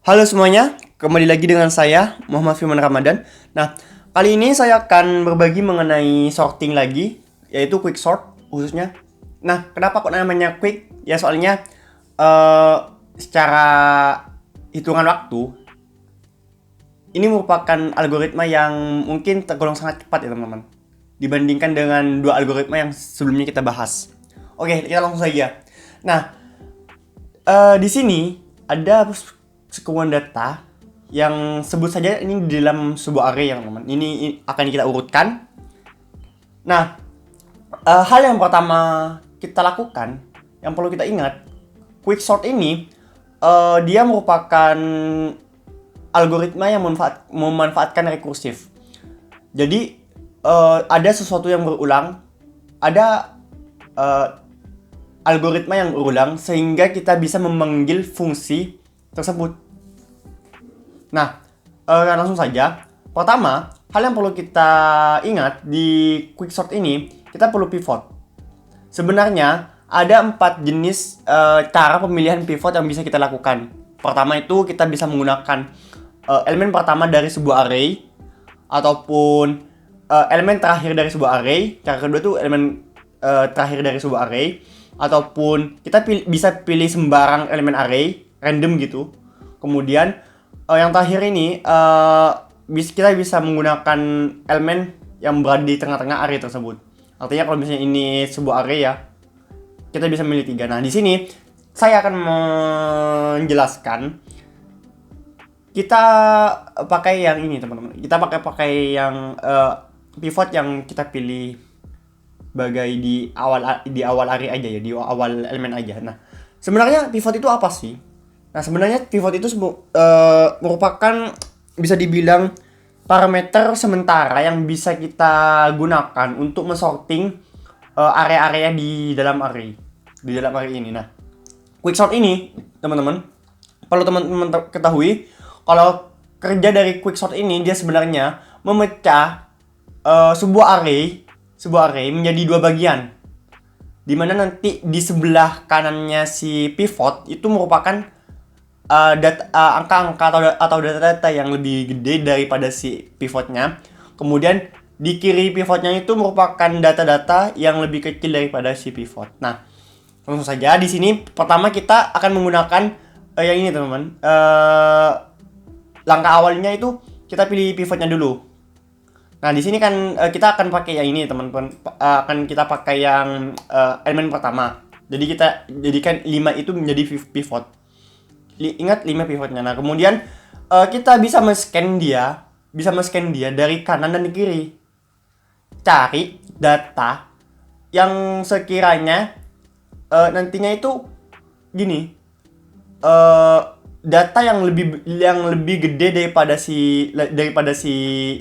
Halo semuanya, kembali lagi dengan saya Muhammad Firman Ramadan. Nah, kali ini saya akan berbagi mengenai sorting lagi, yaitu quick sort khususnya. Nah, kenapa kok namanya quick? Ya soalnya secara hitungan waktu ini merupakan algoritma yang mungkin tergolong sangat cepat ya teman-teman, dibandingkan dengan dua algoritma yang sebelumnya kita bahas. Oke, kita langsung saja. Nah, di sini ada sekumpulan data yang sebut saja ini di dalam sebuah array yang teman. Ini akan kita urutkan. Nah, hal yang pertama kita lakukan, yang perlu kita ingat, quick sort ini dia merupakan algoritma yang memanfaatkan rekursif. Jadi ada sesuatu yang berulang, ada algoritma yang berulang sehingga kita bisa memanggil fungsi tersebut. Nah, langsung saja. Pertama, hal yang perlu kita ingat di quick sort ini, kita perlu pivot. Sebenarnya ada 4 jenis cara pemilihan pivot yang bisa kita lakukan. Pertama itu kita bisa menggunakan elemen pertama dari sebuah array ataupun elemen terakhir dari sebuah array. Cara kedua itu elemen terakhir dari sebuah array, ataupun kita bisa pilih sembarang elemen array random gitu. Kemudian yang terakhir ini kita bisa menggunakan elemen yang berada di tengah-tengah array tersebut. Artinya kalau misalnya ini sebuah array ya, kita bisa milih 3. Nah, di sini saya akan menjelaskan kita pakai yang ini teman-teman. Kita pakai yang pivot yang kita pilih sebagai di awal array aja ya, di awal elemen aja. Nah, sebenarnya pivot itu apa sih? Nah, sebenarnya pivot itu merupakan bisa dibilang parameter sementara yang bisa kita gunakan untuk mensorting area-area di dalam array ini. Nah, quick sort ini teman-teman, perlu teman-teman ketahui kalau kerja dari quick sort ini dia sebenarnya memecah sebuah array menjadi 2 bagian, dimana nanti di sebelah kanannya si pivot itu merupakan angka-angka atau data-data yang lebih gede daripada si pivotnya. Kemudian di kiri pivotnya itu merupakan data-data yang lebih kecil daripada si pivot. Nah, langsung saja di sini pertama kita akan menggunakan yang ini teman-teman. Langkah awalnya itu kita pilih pivotnya dulu. Nah, di sini kan kita akan pakai yang ini teman-teman. Akan kita pakai yang elemen pertama. Jadi kita jadikan 5 itu menjadi pivot. Ingat 5 pivotnya. Nah, kemudian kita bisa men-scan dia dari kanan dan kiri. Cari data yang sekiranya nantinya itu gini. Data yang lebih gede daripada si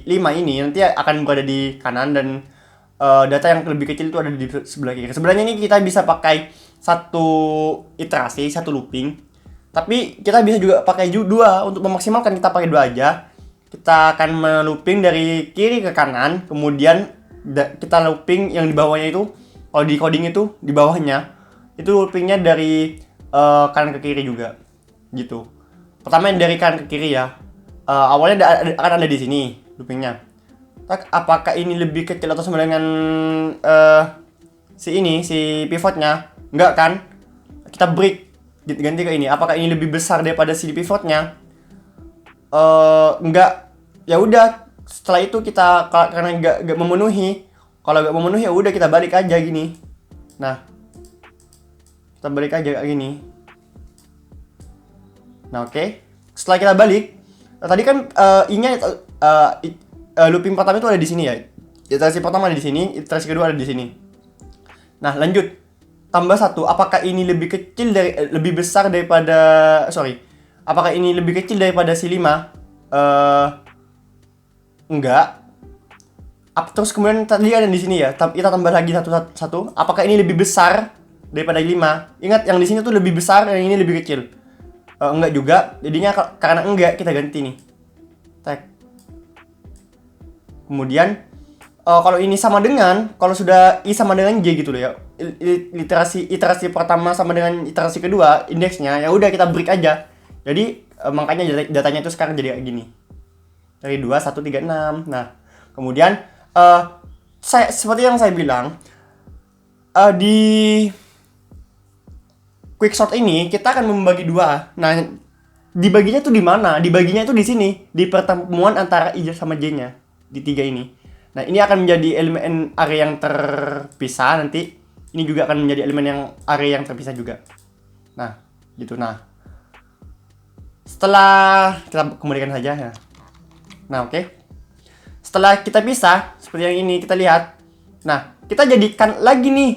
5 ini nanti akan berada di kanan, dan data yang lebih kecil itu ada di sebelah kiri. Sebenarnya ini kita bisa pakai satu iterasi, satu looping. Tapi kita bisa juga pakai 2 untuk memaksimalkan, kita pakai 2 aja. Kita akan melooping dari kiri ke kanan, kemudian kita looping yang di bawahnya itu, kalau di coding itu di bawahnya itu loopingnya dari kanan ke kiri juga gitu. Pertama yang dari kanan ke kiri ya. Awalnya akan ada di sini loopingnya. Apakah ini lebih kecil atau sama dengan si pivotnya? Enggak kan? Kita break, ganti ke ini. Apakah ini lebih besar daripada si pivotnya? Enggak. Ya udah, setelah itu kita karena enggak memenuhi. Kalau enggak memenuhi ya udah kita balik aja gini. Nah, kita balik aja kayak gini. Nah, oke. Setelah kita balik, tadi kan looping pertama itu ada di sini ya. Iterasi pertama ada di sini, iterasi kedua ada di sini. Nah, lanjut. Tambah 1, apakah ini lebih besar daripada apakah ini lebih kecil daripada si 5? Enggak. Terus kemudian tadi ada di sini ya, kita tambah lagi satu. Apakah ini lebih besar daripada 5? Ingat yang di sini tuh lebih besar, yang ini lebih kecil. Enggak juga. Jadinya karena enggak kita ganti nih. Tag. Kemudian kalau ini sama dengan, kalau sudah I sama dengan J gitu loh ya, iterasi pertama sama dengan iterasi kedua indeksnya, ya udah kita break aja. Jadi makanya datanya itu sekarang jadi kayak gini. Dari 2, 1, 3, 6. Nah, kemudian seperti yang saya bilang, di quicksort ini kita akan membagi dua. Nah, dibaginya tuh di mana? Dibaginya itu di sini, di pertemuan antara I sama J-nya di 3 ini. Nah, ini akan menjadi elemen array yang terpisah nanti. Ini juga akan menjadi elemen yang array yang terpisah juga. Nah, gitu. Nah, setelah kita kembalikan saja ya. Nah, oke. Setelah kita pisah seperti yang ini kita lihat. Nah, kita jadikan lagi nih.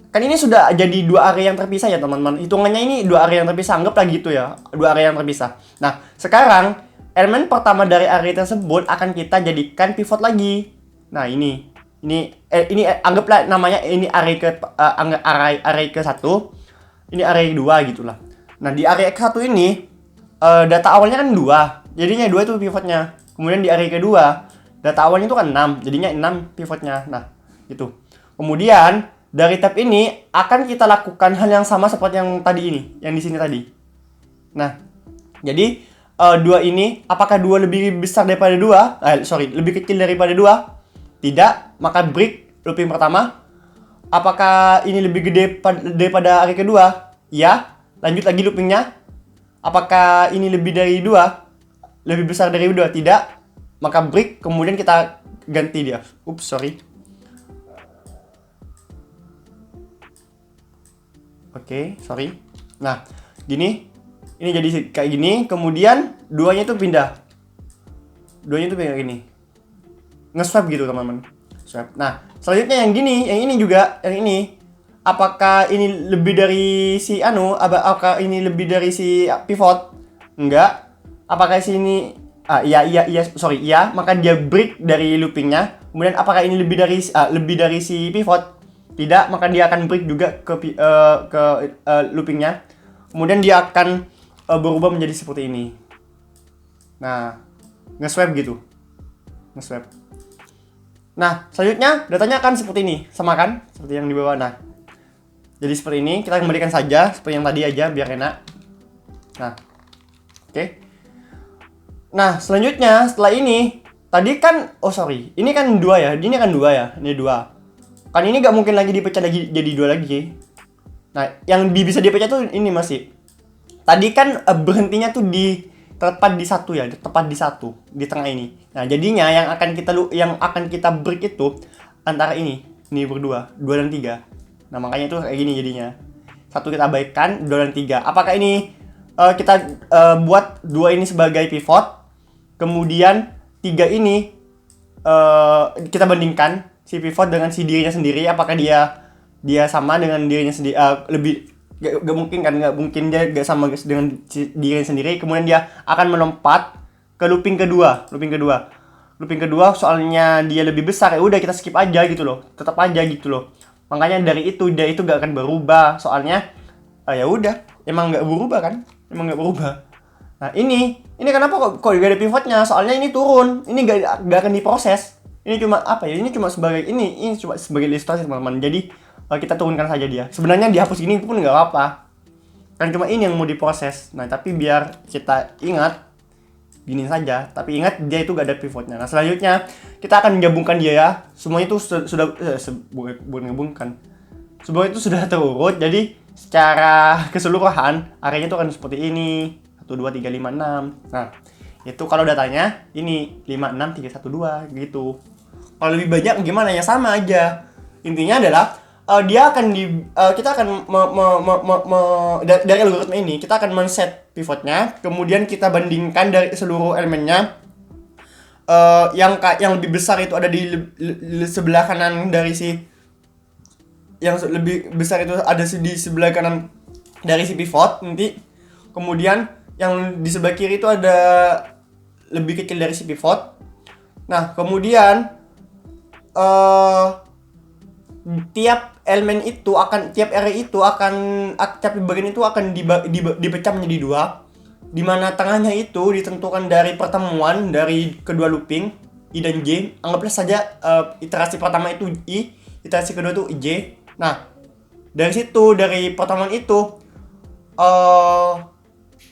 Kan ini sudah jadi 2 area yang terpisah ya teman-teman. Hitungannya ini 2 area yang terpisah, anggaplah gitu ya, 2 area yang terpisah. Nah, sekarang elemen pertama dari area tersebut akan kita jadikan pivot lagi. Nah, ini anggaplah namanya ini area ke-1, ini area ke-2 gitulah. Nah, di area ke-1 ini data awalnya kan 2, jadinya 2 itu pivotnya. Kemudian di area ke-2 data awalnya itu kan 6, jadinya 6 pivotnya. Nah, gitu. Kemudian dari tab ini akan kita lakukan hal yang sama seperti yang tadi ini, yang di sini tadi. Nah, jadi 2 ini, apakah 2 lebih besar daripada 2? Lebih kecil daripada 2? Tidak, maka break looping pertama. Apakah ini lebih gede daripada area kedua? Ya, lanjut lagi loopingnya. Apakah ini lebih dari 2? Lebih besar dari 2? Tidak, maka break, kemudian kita ganti dia. Oke, sorry. Nah, gini. Ini jadi kayak gini, kemudian duanya itu pindah. Duanya itu pindah gini. Nge-swap gitu, teman-teman. Swap. Nah, selanjutnya yang gini, yang ini juga, yang ini. Apakah ini lebih dari si apakah ini lebih dari si pivot? Enggak. Apakah sini iya, maka dia break dari loopingnya. Kemudian apakah ini lebih dari si pivot? Tidak, maka dia akan break juga ke loopingnya. Kemudian dia akan berubah menjadi seperti ini. Nah, nge-swap gitu. Nge-swap. Nah, selanjutnya datanya akan seperti ini. Sama kan? Seperti yang di bawah. Nah, jadi seperti ini. Kita kembalikan saja seperti yang tadi aja biar enak. Nah, oke. Nah, selanjutnya setelah ini, tadi kan, ini kan 2 ya. Ini kan 2 ya. Ini 2. Kan ini gak mungkin lagi dipecah lagi jadi 2 lagi. Nah, yang bisa dipecah tuh ini masih. Tadi kan berhentinya tuh tepat di 1 ya, tepat di 1 di tengah ini. Nah, jadinya yang akan kita break itu antara ini berdua, 2 dan 3. Nah, makanya itu kayak gini jadinya. 1 kita abaikan, 2 dan 3. Apakah ini kita buat 2 ini sebagai pivot, kemudian 3 ini kita bandingkan si pivot dengan si dirinya sendiri, apakah dia sama dengan dirinya sendiri, lebih gak mungkin dia gak sama dengan si dirinya sendiri. Kemudian dia akan melompat ke looping kedua, soalnya dia lebih besar, ya udah kita skip aja gitu loh, tetap aja gitu loh. Makanya dari itu dia itu gak akan berubah, soalnya ya udah emang gak berubah kan, Nah, ini kenapa kok gak ada pivotnya? Soalnya ini turun, ini gak akan diproses. Ini cuma sebagai ilustrasi, teman-teman. Jadi kita turunkan saja dia. Sebenarnya dihapus ini pun nggak apa-apa. Kan cuma ini yang mau diproses. Nah, tapi biar kita ingat gini saja. Tapi ingat dia itu gak ada pivotnya. Nah, selanjutnya kita akan menggabungkan dia ya. Semuanya itu Semuanya itu sudah terurut. Jadi secara keseluruhan areanya itu akan seperti ini. 1 2 3 5 6. Nah, itu kalau datanya ini 5 6 3 1 2 gitu. Kalau lebih banyak gimana ya, sama aja. Intinya adalah dia akan kita akan dari algoritma ini kita akan men-set pivotnya, kemudian kita bandingkan dari seluruh elemennya. Yang lebih besar itu ada di sebelah kanan dari si di sebelah kanan dari si pivot nanti. Kemudian yang di sebelah kiri itu ada lebih kecil dari si pivot. Nah, kemudian tiap bagian itu akan dipecah menjadi 2, di mana tengahnya itu ditentukan dari pertemuan dari kedua looping I dan J. Anggaplah saja iterasi pertama itu I, iterasi kedua itu J. Nah, dari pertemuan itu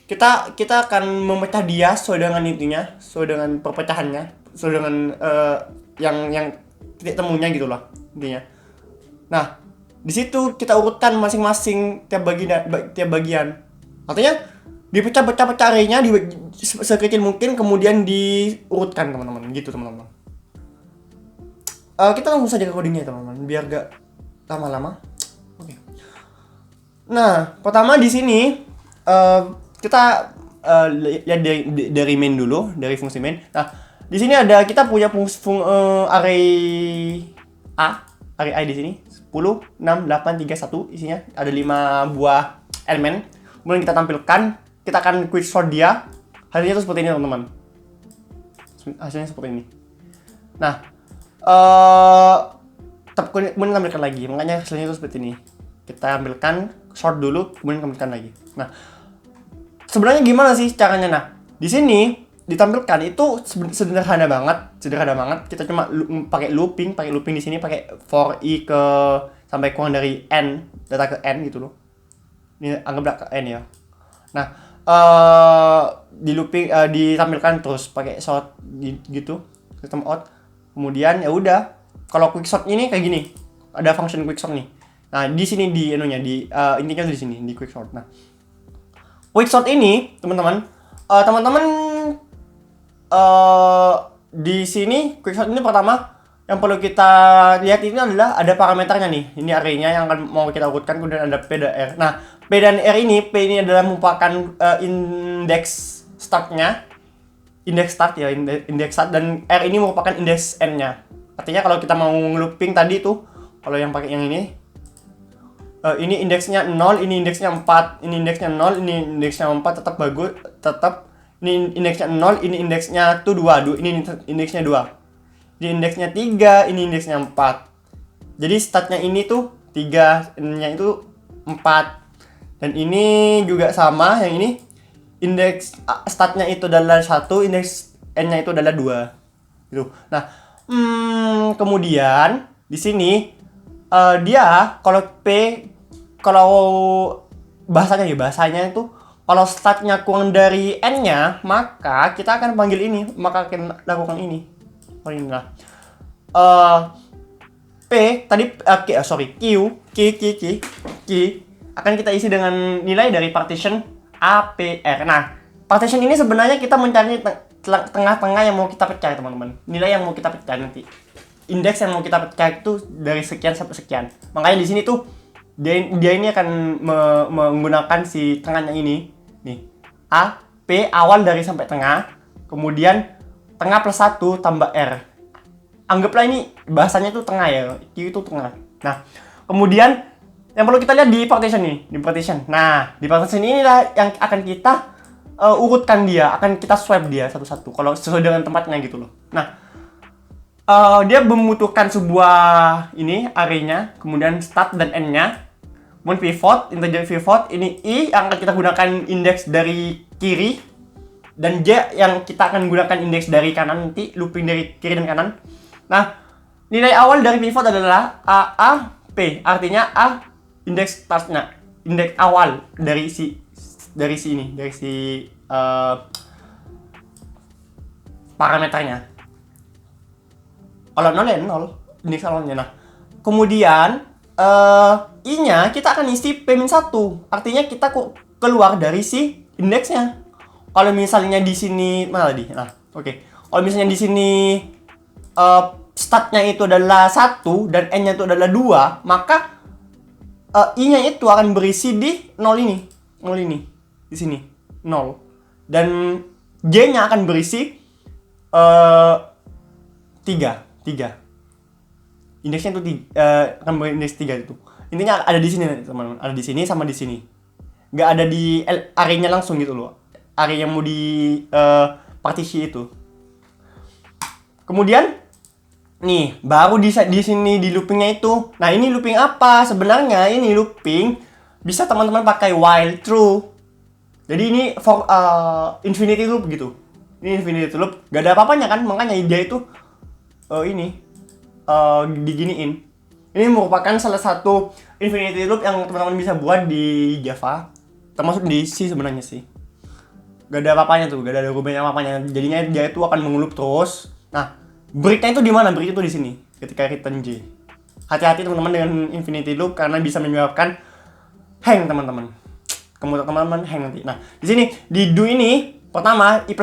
kita akan memecah dia sesuai dengan intinya, sesuai dengan perpecahannya, sesuai dengan yang titik temunya gitu lah intinya. Nah, di situ kita urutkan masing-masing tiap bagian. Artinya dipecah-pecah arraynya sekecil mungkin, kemudian diurutkan teman-teman, gitu teman-teman. Kita langsung saja ke codingnya teman-teman, biar gak lama-lama. Oke. Nah, pertama di sini kita lihat dari main dulu, dari fungsi main. Nah, di sini kita punya array array di sini 10, 6, 8, 3, 1 isinya ada 5 buah elemen. Kemudian kita tampilkan, kita akan quick sort dia. Hasilnya itu seperti ini teman-teman. Hasilnya seperti ini. Nah, kemudian tampilkan lagi, makanya hasilnya itu seperti ini. Kita ambilkan, sort dulu, kemudian tampilkan lagi. Nah, sebenarnya gimana sih caranya? Nah, di sini ditampilkan itu sederhana banget. Kita cuma pakai looping di sini, pakai for i ke sampai kurang dari n, data ke n gitu loh. Ini anggaplah ke n ya. Nah, di looping ditampilkan terus pakai sort gitu, system out. Kemudian ya udah, kalau quicksort ini kayak gini, ada function quicksort nih. Nah, di sini intinya di sini di quicksort. Nah, quicksort ini teman-teman di sini quicksort ini pertama yang perlu kita lihat ini adalah ada parameternya nih. Ini arraynya yang akan mau kita urutkan, kemudian ada P dan R. Nah, P dan R ini, P ini adalah merupakan indeks startnya, indeks start ya, indeks start, dan R ini merupakan indeks n-nya. Artinya kalau kita mau looping tadi tuh, kalau yang pakai yang ini indeksnya 0, ini indeksnya 4, ini indeksnya 0, ini indeksnya 4, tetap bagus, tetap ini indeksnya 0, ini indeksnya tuh 2, ini indeksnya 2. Ini indeksnya 3, ini indeksnya 4. Jadi startnya ini tuh 3, n-nya itu 4. Dan ini juga sama, yang ini indeks startnya itu adalah 1, indeks n-nya itu adalah 2. Gitu. Nah, kemudian di sini dia kalau bahasanya itu kalau startnya kurang dari n-nya, maka kita akan panggil ini, maka akan lakukan ini. Nah, P tadi Q akan kita isi dengan nilai dari partition APR. Nah, partition ini sebenarnya kita mencari tengah-tengah yang mau kita pecah, teman-teman. Nilai yang mau kita pecah nanti. Indeks yang mau kita pecah itu dari sekian sampai sekian. Makanya di sini tuh dia ini akan menggunakan si tengahnya ini. Nih. A, P awal dari sampai tengah, kemudian tengah plus 1 tambah R. Anggaplah ini bahasanya itu tengah ya. Q itu tengah. Nah, kemudian yang perlu kita lihat di partition nih, di partition. Nah, di partition inilah yang akan kita urutkan dia, akan kita swipe dia satu-satu kalau sesuai dengan tempatnya gitu loh. Nah, dia membutuhkan sebuah ini arraynya, kemudian start dan end-nya, kemudian pivot, integer pivot, ini i yang akan kita gunakan indeks dari kiri, dan j yang kita akan gunakan indeks dari kanan, nanti looping dari kiri dan kanan. Nah, nilai awal dari pivot adalah a p, artinya a indeks startnya, indeks awal dari si parameternya. Kalau 0 ya 0, indeks awalnya. Nah, kemudian i-nya kita akan isi p-1, artinya kita keluar dari si indeksnya. Kalau misalnya di sini mana tadi? Nah, oke. Kalau misalnya di sini startnya itu adalah 1 dan n-nya itu adalah 2, maka i-nya itu akan berisi di 0 ini. 0 ini. Di sini. 0. Dan j-nya akan berisi 3. Indeksnya itu akan berindeks 3 itu. Intinya ada di sini teman-teman. Ada di sini sama di sini. Nggak ada di array-nya langsung gitu loh. Array yang mau di partisi itu. Kemudian nih, baru di sini di loopingnya itu. Nah, ini looping apa? Sebenarnya ini looping bisa teman-teman pakai while true. Jadi ini for infinity loop gitu. Ini infinity loop, gak ada apa-apanya kan? Makanya dia itu diginiin. Ini merupakan salah satu infinity loop yang teman-teman bisa buat di Java, termasuk di C sebenarnya sih. Gak ada apa-apanya tuh, gak ada rubahnya apa-apanya. Jadinya dia itu akan mengelup terus. Nah, breaknya itu di mana? Break itu di sini. Ketika return J. Hati-hati teman-teman dengan infinity loop karena bisa menyebabkan hang teman-teman. Komputer teman-teman hang nanti. Nah, di sini di do ini pertama i++,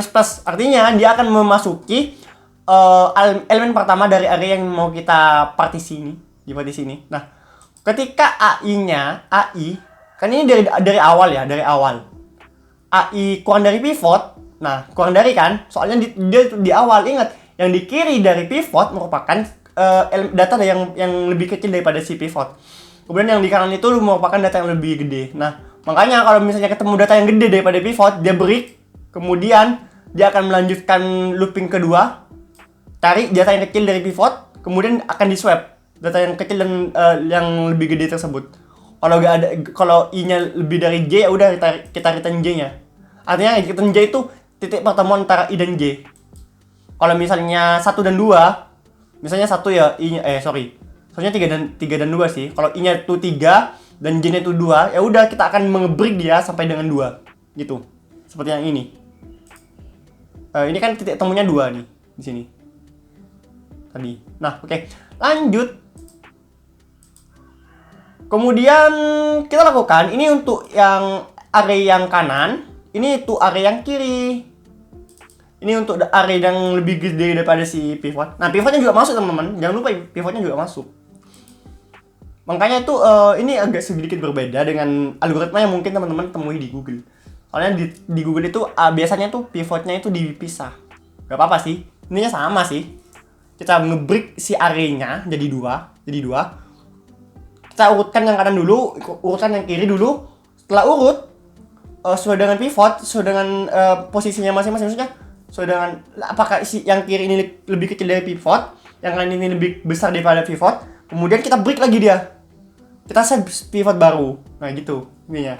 artinya dia akan memasuki elemen pertama dari array yang mau kita partisi ini, di partisi ini. Nah, ketika AI kan ini dari awal ya, dari awal. AI kurang dari pivot. Nah, kurang dari kan, soalnya dia di awal ingat yang di kiri dari pivot merupakan data yang lebih kecil daripada si pivot. Kemudian yang di kanan itu merupakan data yang lebih gede. Nah, makanya kalau misalnya ketemu data yang gede daripada pivot, dia break, kemudian dia akan melanjutkan looping kedua, cari data yang kecil dari pivot, kemudian akan di swap data yang kecil dan yang lebih gede tersebut. Kalau i-nya lebih dari j, ya udah kita return j-nya. Artinya return j itu titik pertemuan antara i dan j. Kalau misalnya 1 dan 2, misalnya 1 ya i-nya soalnya 3 dan 2 sih. Kalau i-nya itu 3 dan j-nya itu 2, ya udah kita akan nge-break dia sampai dengan 2. Gitu. Seperti yang ini. Ini kan titik temunya 2 nih di sini. Tadi. Nah, oke. Lanjut. Kemudian kita lakukan ini untuk yang array yang kanan, ini untuk array yang kiri. Ini untuk array yang lebih gede daripada si pivot. Nah, pivotnya juga masuk teman-teman. Jangan lupa pivotnya juga masuk. Makanya itu ini agak sedikit berbeda dengan algoritma yang mungkin teman-teman temui di Google. Soalnya di Google itu biasanya tuh pivotnya itu dipisah. Gak apa-apa sih. Intinya sama sih. Kita nge-break si array-nya jadi dua. Kita urutkan yang kanan dulu, urutkan yang kiri dulu. Setelah urut, sesuai dengan pivot, sesuai dengan posisinya masing-masing. Maksudnya, sesuai dengan apakah si yang kiri ini lebih kecil dari pivot, yang kanan ini lebih besar daripada pivot. Kemudian kita break lagi dia. Kita set pivot baru. Nah gitu, ininya.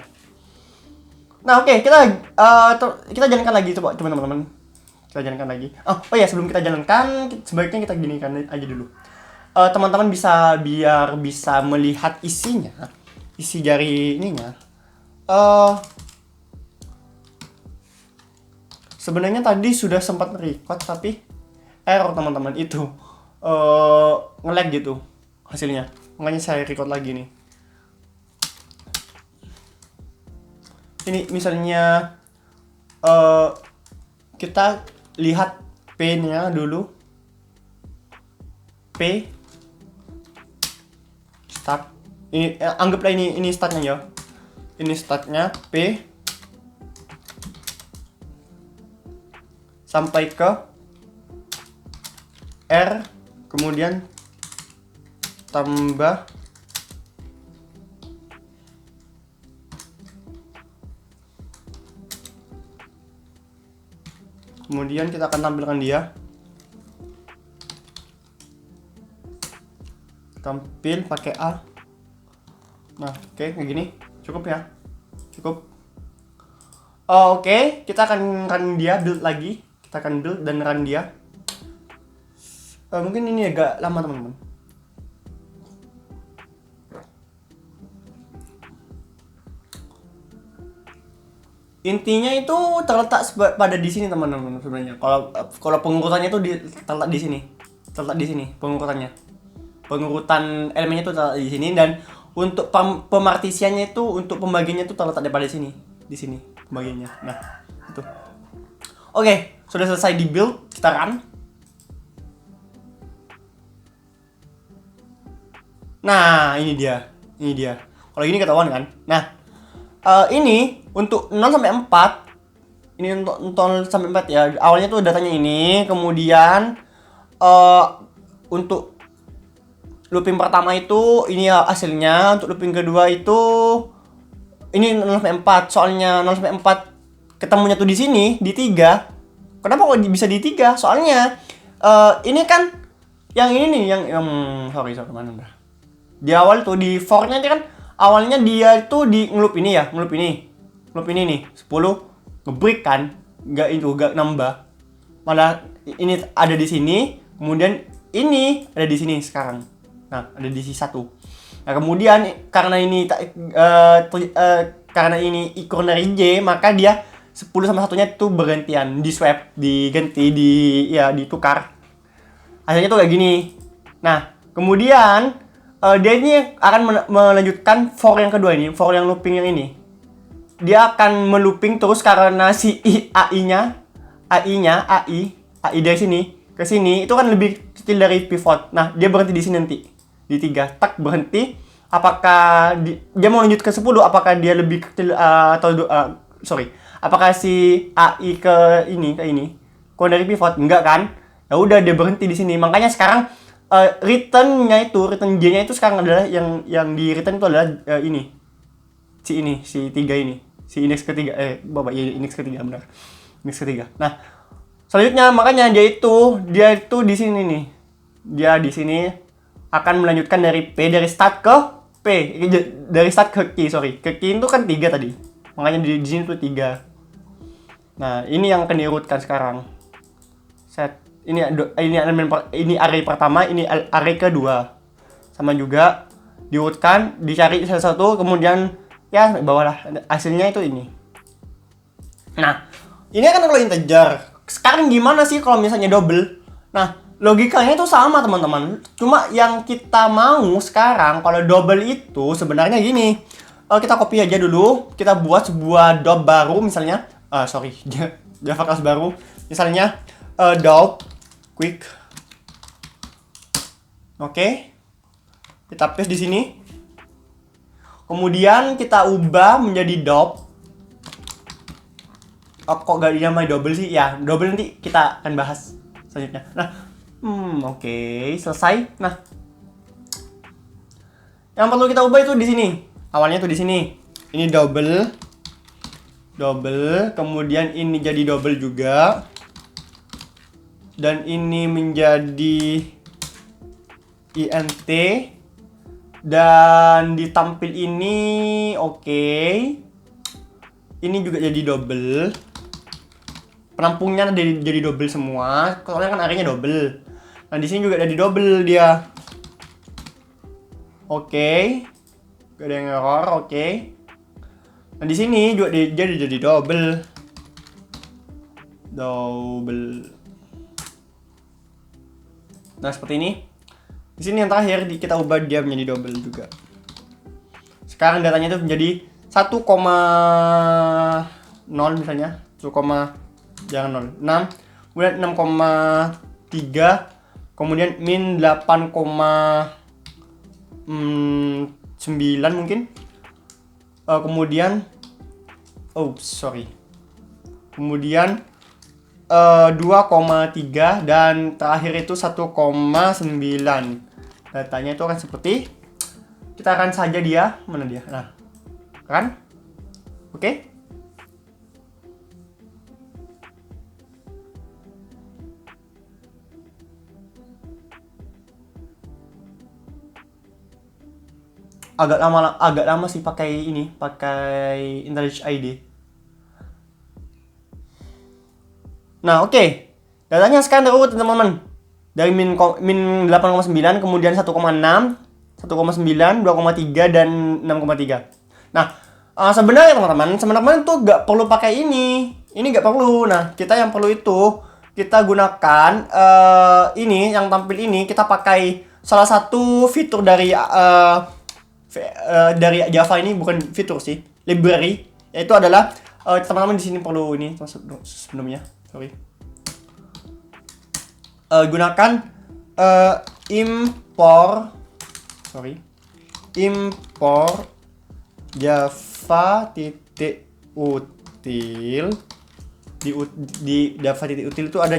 Nah oke, kita jalankan lagi coba teman-teman. Kita jalankan lagi. Oh ya, sebelum kita jalankan, sebaiknya kita ginikan aja dulu. Teman-teman biar bisa melihat isinya, isi dari ininya. Sebenarnya tadi sudah sempat record tapi error teman-teman itu nge-lag gitu hasilnya. Makanya saya record lagi nih. Ini misalnya kita lihat P-nya dulu. P start. Ini anggaplah ini startnya ya. Ini startnya P sampai ke R, kemudian tambah kemudian kita akan tampilkan dia. Tampil pakai A. Nah, oke, kayak gini. Cukup ya. Cukup. Oke, kita akan run dia, build lagi. Kita akan build dan run dia. Mungkin ini agak lama, teman-teman. Intinya itu terletak pada di sini, teman-teman, sebenarnya. Kalau pengurutannya itu terletak di sini. Terletak di sini pengurutannya. Pengurutan elemennya itu terletak di sini, dan untuk pemartisiannya itu, untuk pembagiannya itu terletak daripada sini, di sini pembagiannya. Nah, itu. Oke, sudah selesai di build, kita run. Nah, ini dia. Kalau gini ketahuan kan? Nah, ini untuk 0 sampai 4. Ini untuk 0 sampai 4 ya. Awalnya tuh datanya ini, kemudian untuk looping pertama itu ini ya hasilnya. Untuk looping kedua itu ini 0 sampai 4. Soalnya 0 sampai 4 ketemunya tuh di sini, di 3. Kenapa kok bisa di 3? Soalnya ini kan yang ini nih, yang sorry mana udah. Di awal tuh di for-nya kan awalnya dia itu di ngeloop ini ya, ngeloop ini nih 10 ngebreak kan, nggak nambah. Malah ini ada di sini, kemudian ini ada di sini sekarang. Nah, ada di sisi 1. Nah, kemudian karena ini kurang dari J, maka dia 10 sama satunya itu bergantian, di swap, diganti, ditukar. Hasilnya tuh kayak gini. Nah, kemudian dia ini akan melanjutkan for yang kedua ini, for yang looping yang ini. Dia akan melooping terus karena si AI dari sini ke sini itu kan lebih kecil dari pivot. Nah, dia berhenti di sini nanti. Di 3, tak berhenti. Apakah dia mau lanjut ke 10, apakah dia lebih kecil apakah si AI ke ini kurang dari pivot? Enggak kan? Ya udah, dia berhenti di sini. Makanya sekarang return J-nya itu sekarang adalah yang di return itu adalah si 3 ini. Si index ketiga, index ketiga benar. Index ketiga. Nah, selanjutnya makanya dia itu di sini nih. Dia di sini akan melanjutkan dari start ke P. Dari start ke key, Ke key itu kan 3 tadi. Makanya di sini tuh 3. Nah, ini yang akan diurutkan sekarang. Set. Ini array pertama, ini array kedua. Sama juga diurutkan, dicari salah satu, kemudian ya bawalah hasilnya itu ini. Nah, ini kan kalau integer. Sekarang gimana sih kalau misalnya double? Nah, logikanya itu sama teman-teman. Cuma yang kita mau sekarang kalau double itu sebenarnya gini. Kita copy aja dulu. Kita buat sebuah dob baru misalnya. Java class baru. Misalnya dob quick. Oke. Kita paste di sini. Kemudian kita ubah menjadi dob. Kok gak dinamai double sih? Ya, double nanti kita akan bahas selanjutnya. Nah, oke, selesai. Nah, yang perlu kita ubah itu di sini. Awalnya tuh di sini. Ini double, kemudian ini jadi double juga. Dan ini menjadi int, dan ditampil ini oke. Ini juga jadi double. Penampungnya jadi double semua, soalnya kan array-nya double. Nah, di sini juga jadi double dia. Oke. Gak ada yang error, oke. Nah, di sini juga jadi double. Nah, seperti ini. Di sini yang terakhir kita ubah dia menjadi double juga. Sekarang datanya itu menjadi 1,0 misalnya. 6, kemudian 6,3, kemudian min 8,9 mungkin. Kemudian kemudian 2,3 dan terakhir itu 1,9. Datanya itu akan seperti, kita akan saja dia, mana dia? Nah, kan? Oke. Agak lama sih pakai IntelliJ IDE. Nah, oke. Datanya sekarang terurut teman-teman. Dari min 8,9, kemudian 1,6, 1,9, 2,3 dan 6,3. Nah, sebenarnya teman-teman tuh nggak perlu pakai ini. Ini nggak perlu. Nah, kita yang perlu itu kita gunakan ini yang tampil ini, kita pakai salah satu fitur dari Java ini, bukan fitur sih, library, yaitu adalah teman-teman di sini perlu ini sebelumnya, gunakan import java.util. Di java.util itu ada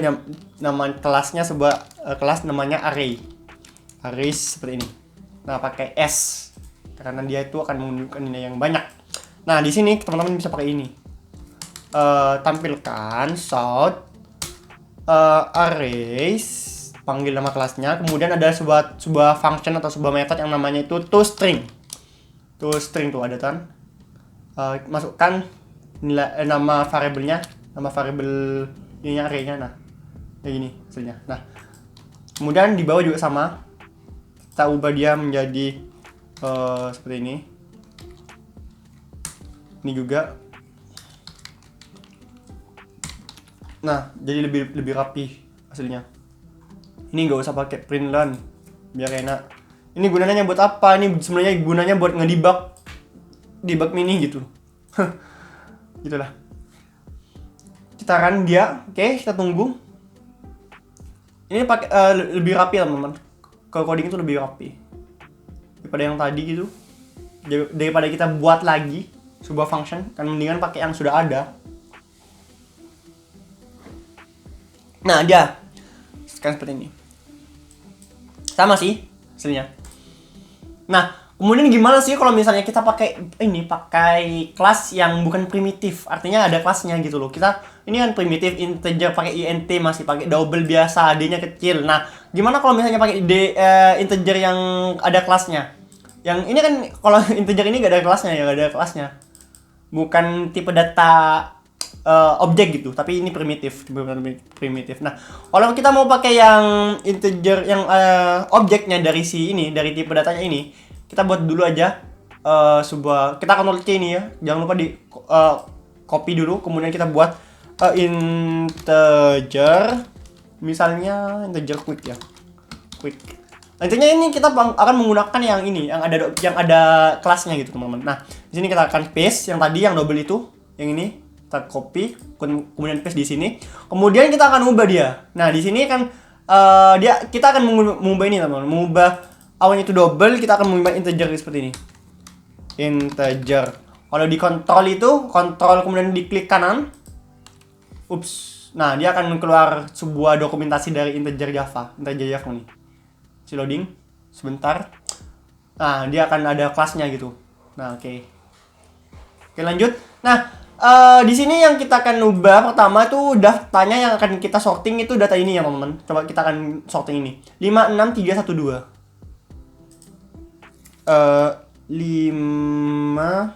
nama kelasnya, sebuah kelas namanya array seperti ini. Nah, pakai S karena dia itu akan menunjukkan nilai yang banyak. Nah, di sini teman-teman bisa pakai ini. Tampilkan shout arrays, panggil nama kelasnya, kemudian ada sebuah function atau sebuah method yang namanya itu toString tuh ada kan. Masukkan nilai nama variabelnya, nama variabel ini array-nya. Nah, kayak gini hasilnya. Nah, kemudian di bawah juga sama, kita ubah dia menjadi seperti ini. Ini juga Nah, jadi lebih rapi hasilnya. Ini nggak usah pakai print learn, biar enak. Ini gunanya buat apa? Ini sebenarnya gunanya buat debug mini gitu. Gitulah. Kita run dia, oke, kita tunggu. Ini pakai lebih rapi teman-teman. Kalau coding itu lebih rapi daripada yang tadi gitu. Daripada kita buat lagi sebuah function, kan mendingan pakai yang sudah ada. Nah, dia sekarang seperti ini. Sama sih hasilnya. Nah, kemudian gimana sih kalau misalnya kita pakai kelas yang bukan primitif, artinya ada kelasnya gitu loh. Kita ini kan primitif integer pakai int, masih pakai double biasa, d-nya kecil. Nah, gimana kalau misalnya pakai integer yang ada kelasnya? Yang ini kan kalau integer ini gak ada kelasnya ya, gak ada kelasnya. Bukan tipe data objek gitu, tapi ini primitif. Nah, kalau kita mau pakai yang integer yang objeknya dari dari tipe datanya ini, kita buat dulu aja kita Ctrl C ini ya, jangan lupa di copy dulu, kemudian kita buat integer, misalnya integer quick ya, quick. Intinya ini kita akan menggunakan yang ini, yang ada kelasnya gitu teman-teman. Nah, di sini kita akan paste yang tadi yang double itu, yang ini kita copy, kemudian paste di sini. Kemudian kita akan ubah dia. Nah, di sini kan kita akan mengubah ini teman-teman. Mengubah awalnya itu double, kita akan mengubah integer seperti ini. Integer. Kalau di kontrol itu, kontrol kemudian diklik kanan. Ups. Nah, dia akan keluar sebuah dokumentasi dari integer Java nih. Si loading sebentar. Nah, dia akan ada kelasnya gitu. Nah, oke. Oke, lanjut. Nah, di sini yang kita akan ubah pertama itu datanya yang akan kita sorting itu data ini ya teman-teman. Coba kita akan sorting ini 56312. 5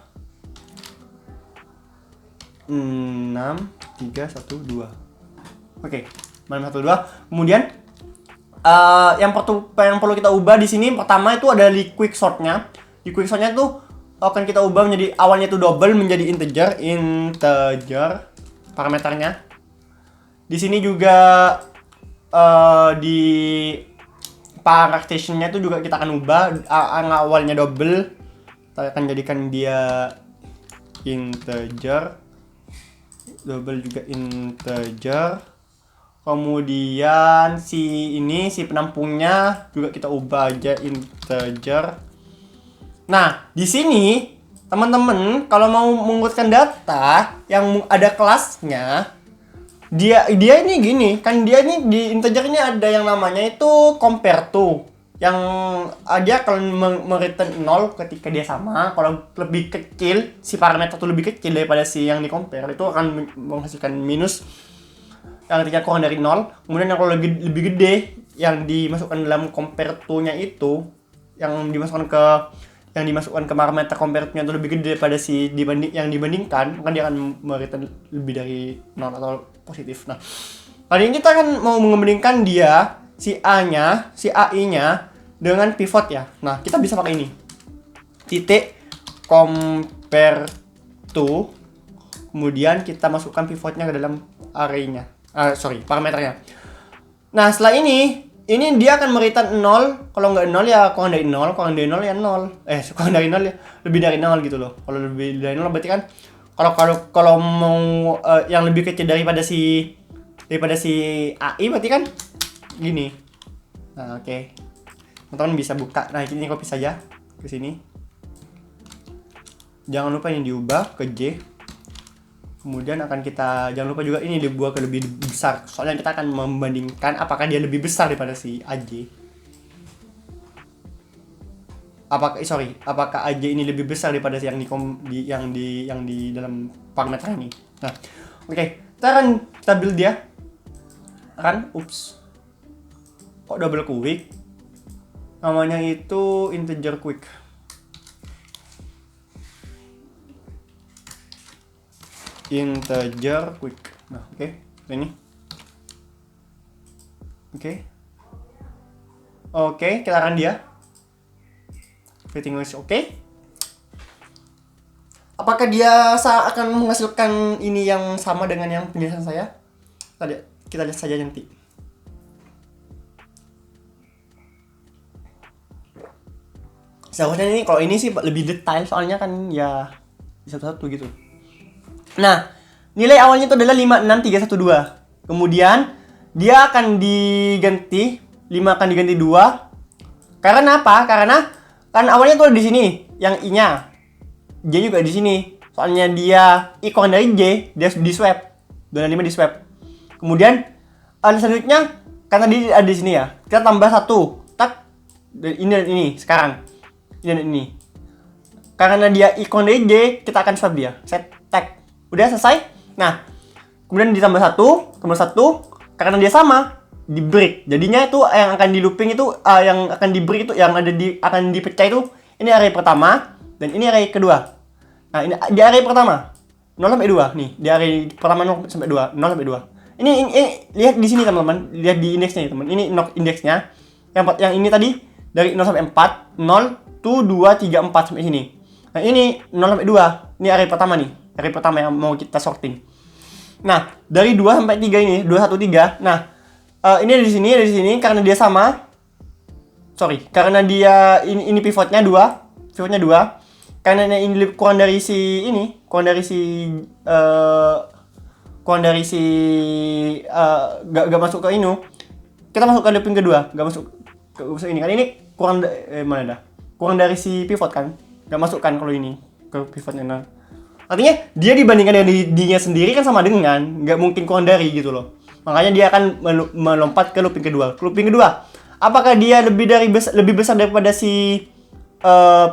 6 3 1 2. Oke, 512. Kemudian yang perlu kita ubah di sini pertama itu ada di quick sortnya. Di quick sortnya tuh akan kita ubah menjadi awalnya itu double menjadi integer parameternya. Di sini juga di parenthesis-nya itu juga kita akan ubah awalnya double, kita akan jadikan dia integer, double juga integer. Kemudian si penampungnya juga kita ubah aja integer. Nah, di sini teman-teman kalau mau mengurutkan data yang ada kelasnya, dia ini gini, kan dia ini di integer ini ada yang namanya itu compare to. Yang dia akan mereturn 0 ketika dia sama. Kalau lebih kecil, si parameter itu lebih kecil daripada si yang di compare, itu akan menghasilkan minus yang ketika kurang dari 0. Kemudian yang kalau lebih gede yang dimasukkan dalam compare to-nya itu, yang dimasukkan ke parameter compare-nya itu lebih gede daripada yang dibandingkan, maka dia akan mereturn lebih dari 0 atau positif. Nah, kali ini kita akan mau membandingkan dia si AI-nya dengan pivot ya. Nah, kita bisa pakai ini. Titik compare to, kemudian kita masukkan pivotnya ke dalam array-nya. Parameternya. Nah, setelah ini dia akan mereturn 0. Kalau nggak 0 ya kurang dari 0, kurang dari 0 ya 0. Kurang dari 0 ya lebih dari 0 gitu loh. Kalau lebih dari 0 berarti kan kalau mau yang lebih kecil daripada si AI berarti kan gini. Nah, oke. Teman-teman bisa buka. Nah, ini copy saja ke sini. Jangan lupa ini diubah ke J. Kemudian jangan lupa juga ini dibuat ke lebih besar. Soalnya kita akan membandingkan apakah dia lebih besar daripada si AJ. Apakah AJ ini lebih besar daripada yang di dalam parameter ini. Nah, oke. Kita build dia. Kok double quick? Namanya itu integer quick. Integer quick. Nah, oke. Ini. Oke, kita run dia. Everything is okay. Apakah dia akan menghasilkan ini yang sama dengan yang penjelasan saya? Kita lihat saja nanti. Seharusnya ini kalau ini sih lebih detail soalnya kan ya satu-satu gitu. Nah, nilai awalnya itu adalah 56312. Kemudian dia akan diganti 5 akan diganti 2. Karena apa? Karena kan awalnya tuh di sini yang I-nya. J juga di sini. Soalnya dia I kurang dari J, dia di swap. 2 dan 5 di swap. Kemudian selanjutnya karena dia ada di sini ya. Kita tambah 1. Tak. Ini dan ini sekarang. Ini dan ini. Karena dia I kurang dari J, kita akan swap dia. Set tag. Udah selesai. Nah, kemudian ditambah 1, tambah 1 karena dia sama di break. Jadinya itu yang akan di looping itu yang akan di break itu yang ada di akan dipecah itu ini array pertama dan ini array kedua. Nah, ini di array pertama 0 sampai 2 nih. Di array pertama 0 sampai 2, 0 sampai 2. Ini lihat di sini teman-teman, lihat di indeksnya teman. Ini indeksnya. Yang ini tadi dari 0 sampai 4, 0 tuh 2 3 4 sampai sini. Nah, ini 0 sampai 2. Ini array pertama nih. Array pertama yang mau kita sorting. Nah, dari 2 sampai 3 ini, 2 1 3. Nah, ini ada di sini karena dia sama. Karena dia ini pivotnya 2. Pivotnya 2. Karena ini kurang dari si gak masuk ke ini. Kita masuk ke looping kedua, gak masuk ke ini kan ini kurang mana dah? Kurang dari si pivot kan. Gak masuk kan kalau ini ke pivotnya. Nah, artinya dia dibandingkan dengan dirinya sendiri kan sama dengan, gak mungkin kurang dari gitu loh. Makanya dia akan melompat ke looping kedua. Looping kedua, apakah dia lebih besar daripada si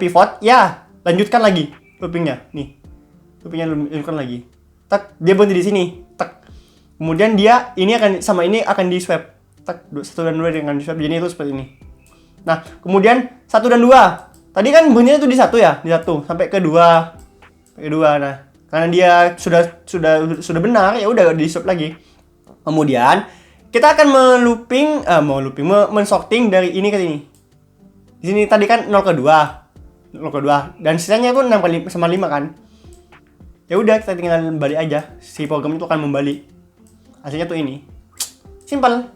pivot? Ya, lanjutkan lagi loopingnya. Nih, loopingnya lanjutkan lagi. Tak, dia berhenti di sini. Tak. Kemudian dia ini akan sama ini akan di swap. Tak, 1 dan 2 dengan di swap. Jadi itu seperti ini. Nah, kemudian 1 dan 2. Tadi kan bunyinya itu di 1 ya, di 1 sampai ke 2. Sampai ke 2. Nah, karena dia sudah benar, ya udah di swap lagi. Kemudian kita akan mensorting dari ini ke sini. Di sini tadi kan 0 ke 2 dan sisanya itu 6 kali sama 5 kan. Ya udah kita tinggal balik aja. Si program itu akan membalik. Hasilnya tuh ini. Simpel.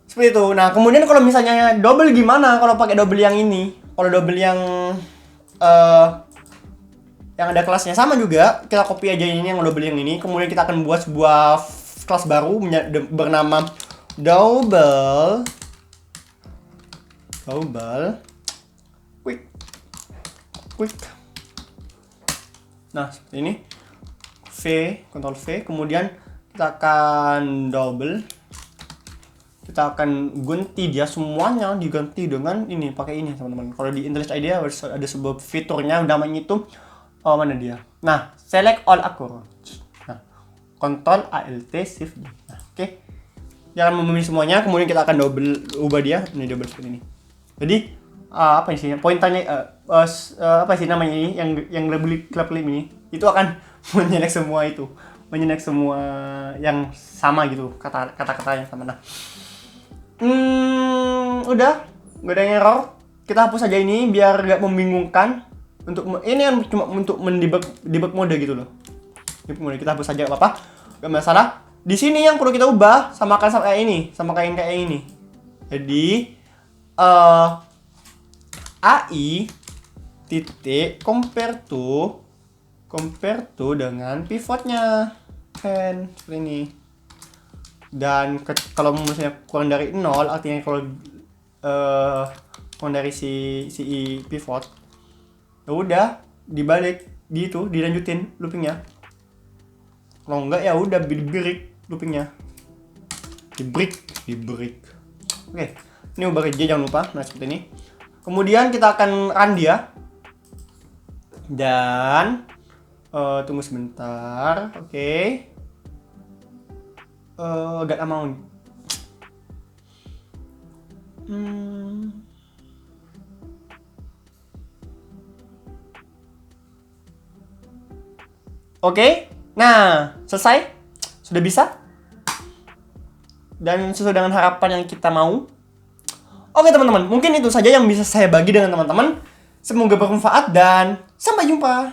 Seperti itu. Nah, kemudian kalau misalnya double gimana kalau pakai double yang ini? Kalau double yang ada kelasnya sama juga, kita copy aja ini yang double yang ini. Kemudian kita akan buat sebuah kelas baru bernama double quick. Nah, seperti ini. Ctrl V, kemudian kita akan double. Kita akan ganti dia semuanya diganti dengan ini, pakai ini teman-teman. Kalau di IntelliJ IDEA ada sebuah fiturnya namanya itu mana dia? Nah, select all accords. Nah, Ctrl Alt Shift. Nah, oke. Jangan memilih semuanya, kemudian kita akan ubah dia ini double seperti ini. Jadi apa sih pointernya apa sih namanya ini yang label klip ini itu akan menyelek semua yang sama gitu, kata-katanya sama. Nah, udah nggak ada yang error, kita hapus aja ini biar nggak membingungkan. Ini kan cuma untuk debug mode gitu loh. Debug mode kita hapus saja, apa nggak masalah. Di sini yang perlu kita ubah sama kayak ini. Jadi AI titik compare to dengan pivotnya kan seperti ini. Dan kalau misalnya kurang dari 0 artinya kalau kurang dari si pivot, ya udah dibalik dilanjutin loopingnya. Kalau enggak ya udah di break loopingnya. Di break. Oke. Ini ubah J jangan lupa. Nah, seperti ini. Kemudian kita akan run dia. Dan tunggu sebentar. Oke. Gak lama. Oke. Nah, selesai. Sudah bisa. Dan sesuai dengan harapan yang kita mau. Oke teman-teman, mungkin itu saja yang bisa saya bagi dengan teman-teman. Semoga bermanfaat dan sampai jumpa.